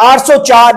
804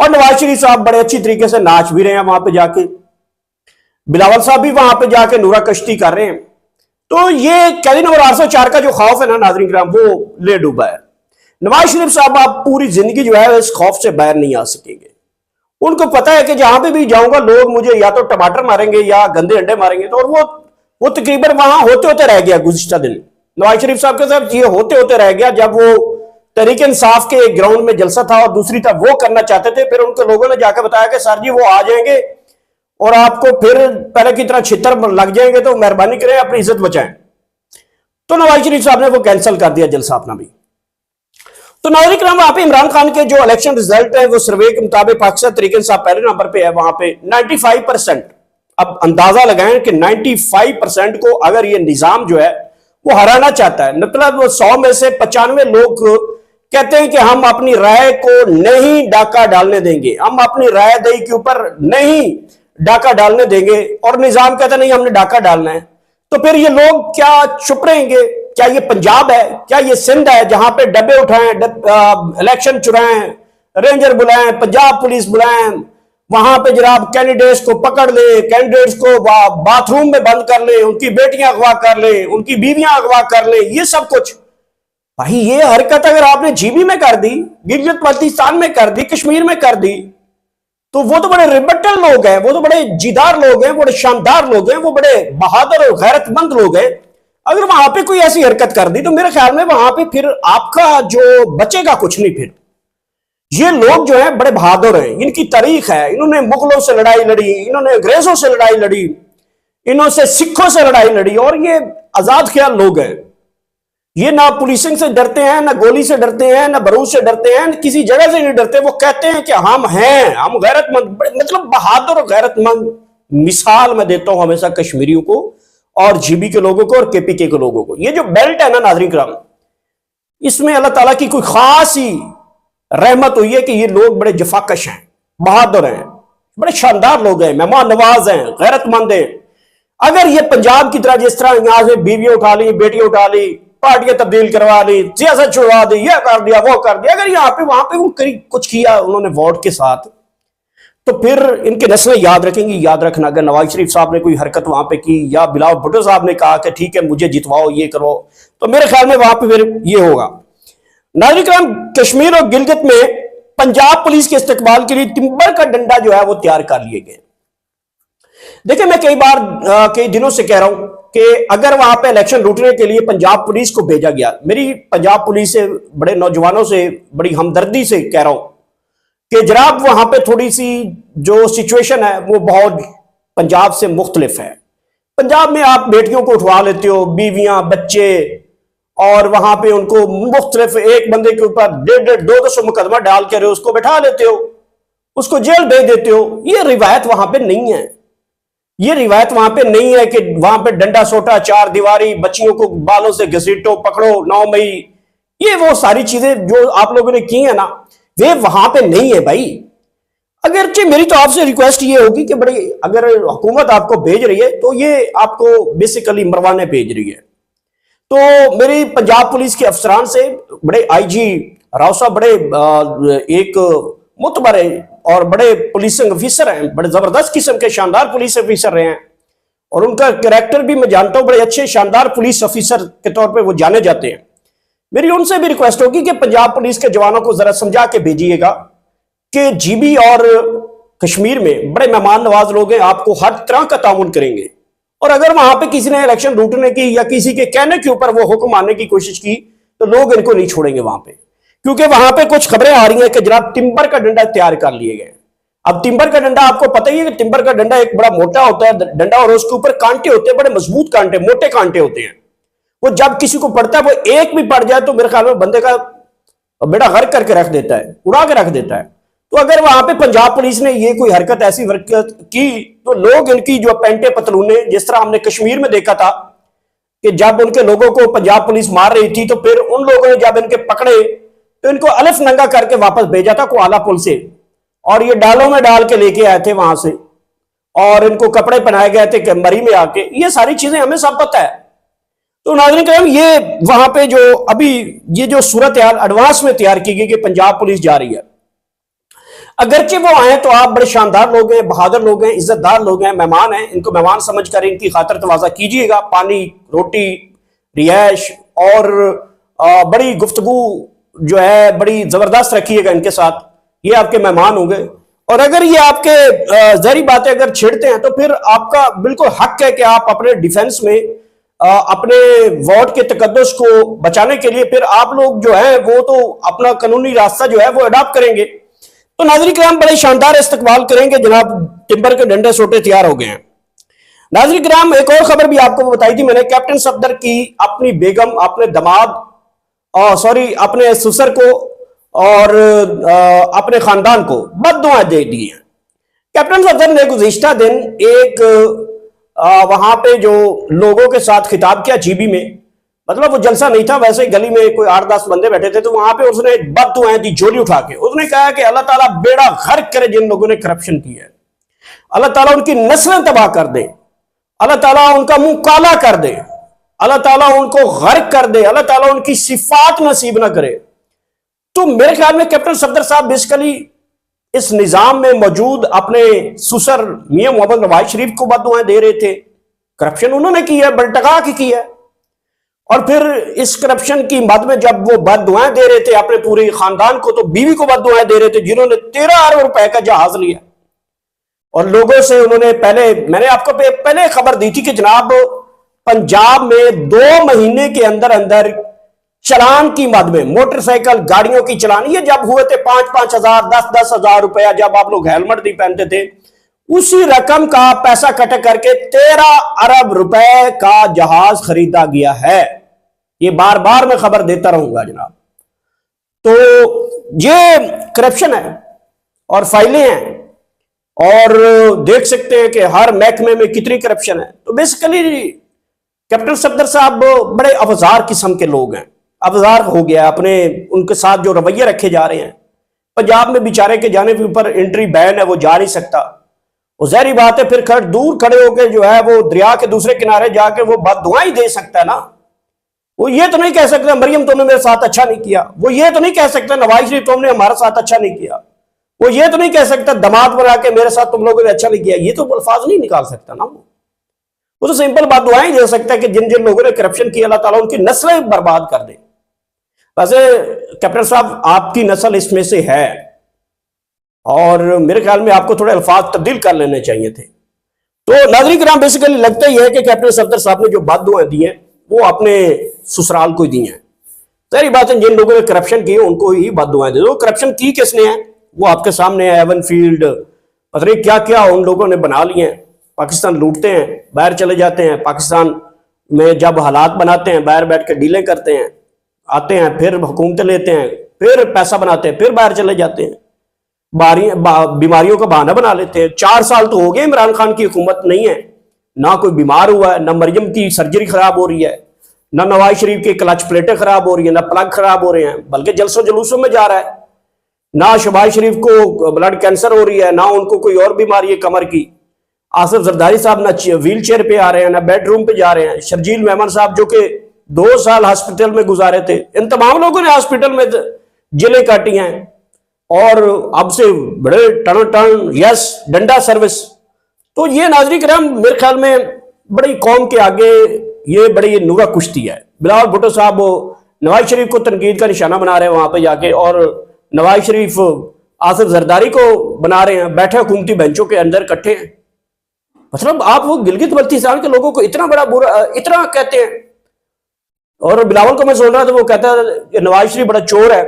اور نواز شریف صاحب بڑے اچھی طریقے سے ناچ بھی رہے ہیں وہاں پہ جا کے، بلاول صاحب بھی وہاں پہ جا کے نورا کشتی کر رہے ہیں. تو یہ قیدی نمبر 804 کا جو خوف ہے نا ناظرین کرام، وہ لے ڈوبا ہے. نواز شریف صاحب آپ پوری زندگی جو ہے اس خوف سے باہر نہیں آ سکیں گے. ان کو پتا ہے کہ جہاں پہ بھی جاؤں گا لوگ مجھے یا تو ٹماٹر ماریں گے یا گندے انڈے ماریں گے. تو اور وہ تقریباً وہاں ہوتے ہوتے رہ گیا گزشتہ دن. نواز شریف صاحب کے ساتھ یہ ہوتے ہوتے رہ گیا جب وہ تحریک انصاف کے ایک گراؤنڈ میں جلسہ تھا اور دوسری طرف وہ کرنا چاہتے تھے. پھر ان کے لوگوں نے جا کے بتایا کہ سر جی وہ آ جائیں گے اور آپ کو پھر پہلے کی طرح چھتر لگ جائیں گے، تو مہربانی کریں اپنی عزت بچائیں. تو نواز شریف صاحب نے وہ کینسل کر دیا جلسہ اپنا بھی. تو ناظرین کرام وہاں پہ عمران خان کے جو الیکشن ریزلٹ ہے وہ سروے کے مطابق پاکستان تحریک انصاف پہلے نمبر پہ ہے، وہاں پہ 95%. اب اندازہ لگائیں کہ 95% کو اگر یہ نظام جو ہے وہ ہرانا چاہتا ہے، مطلب 100 میں سے 95 لوگ کہتے ہیں کہ ہم اپنی رائے کو نہیں ڈاکہ ڈالنے دیں گے، ہم اپنی رائے دہی کے اوپر نہیں ڈاکہ ڈالنے دیں گے، اور نظام کہتا نہیں ہم نے ڈاکہ ڈالنا ہے. تو پھر یہ لوگ کیا چپ رہیں گے؟ کیا یہ پنجاب ہے، کیا یہ سندھ ہے جہاں پہ ڈبے اٹھائیں، الیکشن چرائیں، رینجر بلائیں، پنجاب پولیس بلائیں، وہاں پہ جناب کینڈیڈیٹس کو پکڑ لیں، کینڈیڈیٹس کو باتھ روم میں بند کر لیں، ان کی بیٹیاں اغوا کر لیں، ان کی بیویاں اغوا کر لیں، یہ سب کچھ. بھائی یہ حرکت اگر آپ نے جی بی میں کر دی، گلگت بلتستان میں کر دی، کشمیر میں کر دی، تو وہ تو بڑے ریبٹل لوگ ہیں، وہ تو بڑے جیدار لوگ ہیں، بڑے شاندار لوگ ہیں، وہ بڑے بہادر اور غیرت مند لوگ ہیں. اگر وہاں پہ کوئی ایسی حرکت کر دی تو میرے خیال میں وہاں پہ پھر آپ کا جو بچے گا کچھ نہیں. پھر یہ لوگ جو ہیں بڑے بہادر ہیں، ان کی تاریخ ہے، انہوں نے مغلوں سے لڑائی لڑی، انہوں نے انگریزوں سے لڑائی لڑی، انہوں سے سکھوں سے لڑائی لڑی، اور یہ آزاد خیال لوگ ہیں. یہ نہ پولیسنگ سے ڈرتے ہیں، نہ گولی سے ڈرتے ہیں، نہ بارود سے ڈرتے ہیں، کسی جگہ سے نہیں ڈرتے. وہ کہتے ہیں کہ ہم ہیں، ہم غیرت مند، مطلب بہادر اور غیرت مند. مثال میں دیتا ہوں ہمیشہ کشمیریوں کو اور جی بی کے لوگوں کو اور کے پی کے لوگوں کو. یہ جو بیلٹ ہے نا ناظرین کرام، اس میں اللہ تعالیٰ کی کوئی خاص ہی رحمت ہوئی ہے کہ یہ لوگ بڑے جفاکش ہیں، بہادر ہیں، بڑے شاندار لوگ ہیں، مہمان نواز ہیں، غیرت مند ہیں. اگر یہ پنجاب کی طرح جس طرح یہاں سے بیویاں اٹھا لی، بیٹیاں اٹھا لی، پارٹیاں تبدیل کروا لی، سیاست چھڑوا دی، یہ کر دیا وہ کر دیا، اگر یہاں پہ وہاں پہ کچھ کیا انہوں نے ووٹ کے ساتھ، تو پھر ان کے نسلیں یاد رکھیں گی. یاد رکھنا اگر نواز شریف صاحب نے کوئی حرکت وہاں پہ کی یا بلاول بھٹو صاحب نے کہا کہ ٹھیک ہے مجھے جتواؤ یہ کرو، تو میرے خیال میں وہاں پہ پھر یہ ہوگا. ناظرین کرام کشمیر اور گلگت میں پنجاب پولیس کے استقبال کے لیے ٹمبر کا ڈنڈا جو ہے وہ تیار کر لیے گئے. دیکھیں میں کئی دنوں سے کہہ رہا ہوں کہ اگر وہاں پہ الیکشن لوٹنے کے لیے پنجاب پولیس کو بھیجا گیا، میری پنجاب پولیس سے بڑے نوجوانوں سے بڑی ہمدردی سے کہہ رہا ہوں کہ جناب وہاں پہ تھوڑی سی جو سچویشن ہے وہ بہت پنجاب سے مختلف ہے. پنجاب میں آپ بیٹیوں کو اٹھوا لیتے ہو، بیویاں، بچے، اور وہاں پہ ان کو مختلف ایک بندے کے اوپر 150-200 مقدمہ ڈال کر اس کو بٹھا لیتے ہو، اس کو جیل بھیج دیتے ہو. یہ روایت وہاں پہ نہیں ہے. یہ روایت وہاں پہ نہیں ہے کہ وہاں پہ ڈنڈا سوٹا، چار دیواری، بچیوں کو بالوں سے گھسیٹو، پکڑو 9 مئی، یہ وہ ساری چیزیں جو آپ لوگوں نے کی ہیں نا وہ وہاں پہ نہیں ہے بھائی. اگرچہ میری تو آپ سے ریکویسٹ یہ ہوگی کہ بڑی اگر حکومت آپ کو بھیج رہی ہے تو یہ آپ کو بیسیکلی مروانے بھیج رہی ہے. تو میری پنجاب پولیس کے افسران سے بڑے آئی جی راؤ صاحب بڑے ایک معتبر اور بڑے پولیسنگ افیسر ہیں، بڑے زبردست قسم کے شاندار پولیس افیسر رہے ہیں، اور ان کا کریکٹر بھی میں جانتا ہوں، بڑے اچھے شاندار پولیس افیسر کے طور پہ وہ جانے جاتے ہیں. میری ان سے بھی ریکویسٹ ہوگی کہ پنجاب پولیس کے جوانوں کو ذرا سمجھا کے بھیجیے گا کہ جی بی اور کشمیر میں بڑے مہمان نواز لوگ ہیں، آپ کو ہر طرح کا تعاون کریں گے. اور اگر وہاں پہ کسی نے الیکشن لوٹنے کی یا کسی کے کہنے کے اوپر وہ حکم آنے کی کوشش کی تو لوگ ان کو نہیں چھوڑیں گے وہاں پہ، کیونکہ وہاں پہ کچھ خبریں آ رہی ہیں کہ جناب ٹمبر کا ڈنڈا تیار کر لیے گئے. اب ٹمبر کا ڈنڈا آپ کو پتہ ہی ہے کہ ٹمبر کا ڈنڈا ایک بڑا موٹا ہوتا ہے ڈنڈا، اور اس کے اوپر کانٹے ہوتے ہیں، بڑے مضبوط کانٹے، موٹے کانٹے ہوتے ہیں. وہ جب کسی کو پڑتا ہے وہ ایک بھی پڑ جائے تو میرے خیال میں بندے کا بیڑا غرق کر کے رکھ دیتا ہے، اڑا کے رکھ دیتا ہے. تو اگر وہاں پہ پنجاب پولیس نے یہ کوئی حرکت ایسی حرکت کی تو لوگ ان کی جو پینٹے پتلونے، جس طرح ہم نے کشمیر میں دیکھا تھا کہ جب ان کے لوگوں کو پنجاب پولیس مار رہی تھی تو پھر ان لوگوں نے جب ان کے پکڑے تو ان کو الف ننگا کر کے واپس بھیجا تھا کوالہ پل سے، اور یہ ڈالوں میں ڈال کے لے کے آئے تھے وہاں سے، اور ان کو کپڑے پہنائے گئے تھے کہ مری میں آ کے. یہ ساری چیزیں ہمیں سب پتہ ہے. تو ناظرین کرام یہ وہاں پہ جو ابھی یہ جو صورتحال ایڈوانس میں تیار کی گئی کہ پنجاب پولیس جا رہی ہے، اگرچہ وہ آئے تو آپ بڑے شاندار لوگ ہیں، بہادر لوگ ہیں، عزت دار لوگ ہیں، مہمان ہیں، ان کو مہمان سمجھ کر ان کی خاطر تواضع کیجیے گا، پانی، روٹی، رہائش اور بڑی گفتگو جو ہے بڑی زبردست رکھیے گا ان کے ساتھ، یہ آپ کے مہمان ہوں گے۔ اور اگر یہ آپ کے ظاہری باتیں اگر چھیڑتے ہیں تو پھر آپ کا بالکل حق ہے کہ آپ اپنے ڈیفنس میں اپنے وارڈ کے تقدس کو بچانے کے لیے پھر آپ لوگ جو ہیں وہ تو اپنا قانونی راستہ جو ہے وہ اڈاپٹ کریں گے۔ تو ناظرین کرام بڑے شاندار استقبال کریں گے، جناب ٹمبر کے ڈنڈے سوٹے تیار ہو گئے ہیں۔ ناظرین کرام ایک اور خبر بھی آپ کو بتائی تھی میں نے، کیپٹن صفدر کی اپنی بیگم، اپنے دماد اپنے سسر کو اور اپنے خاندان کو بد دعائیں دے دی ہیں۔ کیپٹن صفدر نے گزشتہ دن ایک وہاں پہ جو لوگوں کے ساتھ خطاب کیا جی بی میں، مطلب وہ جلسہ نہیں تھا، ویسے گلی میں کوئی 8-10 بندے بیٹھے تھے، تو وہاں پہ اس نے بد دعائیں دی جھولی اٹھا کے۔ اس نے کہا کہ اللہ تعالیٰ بیڑا غرق کرے جن لوگوں نے کرپشن کی ہے، اللہ تعالیٰ ان کی نسلیں تباہ کر دے، اللہ تعالیٰ ان کا منہ کالا کر دے، اللہ تعالیٰ ان کو غرق کر دے، اللہ تعالیٰ ان کی صفات نصیب نہ کرے۔ تو میرے خیال میں کیپٹن صفدر صاحب بیسیکلی اس نظام میں موجود اپنے سسر میاں محمد نواز شریف کو بد دعائیں دے رہے تھے۔ کرپشن انہوں نے کی ہے، بلٹکا کی ہے، اور پھر اس کرپشن کی مد میں جب وہ بد دعائیں دے رہے تھے اپنے پورے خاندان کو، تو بیوی کو بد دعائیں دے رہے تھے جنہوں نے 13 ارب روپے کا جہاز لیا، اور لوگوں سے انہوں نے میں نے آپ کو پہلے خبر دی تھی کہ جناب پنجاب میں 2 مہینے کے اندر چلان کی مد میں موٹر سائیکل گاڑیوں کی چلان یہ جب ہوئے تھے 5-5 ہزار 10-10 ہزار روپیہ، جب آپ لوگ ہیلمٹ نہیں پہنتے تھے، اسی رقم کا پیسہ کٹ کر کے 13 ارب روپے کا جہاز خریدا گیا ہے۔ یہ بار بار میں خبر دیتا رہوں گا جناب۔ تو یہ کرپشن ہے اور فائلیں ہیں، اور دیکھ سکتے ہیں کہ ہر محکمے میں کتنی کرپشن ہے۔ تو بیسیکلی کیپٹن صفدر صاحب بڑے افزار قسم کے لوگ ہیں، افزار ہو گیا اپنے ان کے ساتھ جو رویے رکھے جا رہے ہیں۔ پنجاب میں بیچارے کے جانے کے اوپر انٹری بین ہے، وہ جا نہیں سکتا، وہ ظاہری بات ہے پھر دور کھڑے ہو کے جو ہے وہ دریا کے دوسرے کنارے جا کے وہ بد دعائیں دے سکتا ہے نا۔ وہ یہ تو نہیں کہہ سکتا مریم تم نے میرے ساتھ اچھا نہیں کیا، وہ یہ تو نہیں کہہ سکتا نواز شریف تم نے ہمارے ساتھ اچھا نہیں کیا، وہ یہ تو نہیں کہہ سکتا دماد بنا کے میرے ساتھ تم لوگوں نے اچھا نہیں کیا۔ یہ تو الفاظ نہیں نکال سکتا نا، وہ تو سمپل بد دعائیں دے سکتا ہے کہ جن جن لوگوں نے کرپشن کی اللہ تعالیٰ ان کی نسلیں برباد کر دے۔ ویسے کیپٹن صاحب آپ کی نسل اس میں سے ہے، اور میرے خیال میں آپ کو تھوڑے الفاظ تبدیل کر لینے چاہیے تھے۔ تو ناظرین کرام بیسیکلی لگتا ہی ہے کہ کیپٹن صفدر صاحب نے جو بد دعائیں دی ہیں وہ اپنے سسرال کو ہی دی ہیں۔ ظاہری بات ہے جن لوگوں نے کرپشن کی ان کو ہی بد دعائیں دی۔ وہ کرپشن کی کس نے ہے وہ آپ کے سامنے ہے، ایون فیلڈ پتہ نہیں کیا کیا ان لوگوں نے بنا لی ہیں۔ پاکستان لوٹتے ہیں، باہر چلے جاتے ہیں، پاکستان میں جب حالات بناتے ہیں باہر بیٹھ کے ڈیلیں کرتے ہیں، آتے ہیں پھر حکومتیں لیتے ہیں، پھر پیسہ بناتے ہیں، پھر باہر چلے جاتے ہیں، بیماریوں کا بہانہ بنا لیتے ہیں۔ 4 سال تو ہو گئے عمران خان کی حکومت نہیں ہے، نہ کوئی بیمار ہوا ہے، نہ مریم کی سرجری خراب ہو رہی ہے، نہ نواز شریف کی کلچ پلیٹیں خراب ہو رہی ہیں، نہ پلگ خراب ہو رہے ہیں، بلکہ جلسوں جلوسوں میں جا رہا ہے۔ نہ شہباز شریف کو بلڈ کینسر ہو رہی ہے، نہ ان کو کوئی اور بیماری ہے کمر کی۔ آصف زرداری صاحب نہ ویل چیئر پہ آ رہے ہیں، نہ بیڈ روم پہ جا رہے ہیں۔ شرجیل میمن صاحب جو کہ 2 سال ہاسپٹل میں گزارے تھے، ان تمام لوگوں نے ہاسپٹل میں جیلیں کاٹی ہیں، اور اب سے بڑے ٹن یس ڈنڈا سروس۔ تو یہ ناظرین کرام میرے خیال میں بڑی قوم کے آگے یہ بڑی نورا کشتی ہے۔ بلاول بھٹو صاحب نواز شریف کو تنقید کا نشانہ بنا رہے ہیں وہاں پہ جا کے، اور نواز شریف آصف زرداری کو بنا رہے ہیں، بیٹھے حکومتی بینچوں کے اندر کٹھے ہیں۔ مطلب آپ وہ گلگت بلتستان کے لوگوں کو اتنا بڑا برا اتنا کہتے ہیں۔ اور بلاول کو میں سن رہا تھا، وہ کہتا ہے کہ نواز شریف بڑا چور ہے،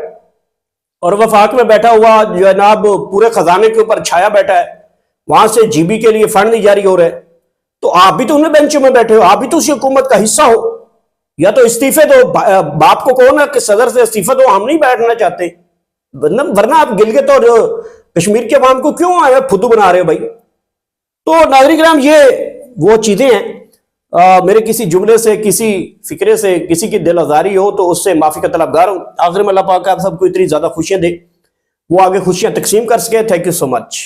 اور وفاق میں بیٹھا ہوا جناب پورے خزانے کے اوپر چھایا بیٹھا ہے، وہاں سے جی بی کے لیے فنڈ نہیں جاری ہو رہے۔ تو آپ بھی تو انہیں بینچوں میں بیٹھے ہو، آپ بھی تو اسی حکومت کا حصہ ہو، یا تو استعفے دو، باپ کو کہو نا کہ صدر سے استعفے دو، ہم نہیں بیٹھنا چاہتے، ورنہ آپ گلگت اور کشمیر کے عوام کو کیوں آئے پھدو بنا رہے ہو بھائی۔ تو ناظرین کرام یہ وہ چیزیں ہیں، میرے کسی جملے سے، کسی فکرے سے کسی کی دل آزاری ہو تو اس سے معافی کا طلبگار ہوں۔ آخر میں اللہ پاک آپ سب کو اتنی زیادہ خوشیاں دے، وہ آگے خوشیاں تقسیم کر سکے۔ Thank you so much.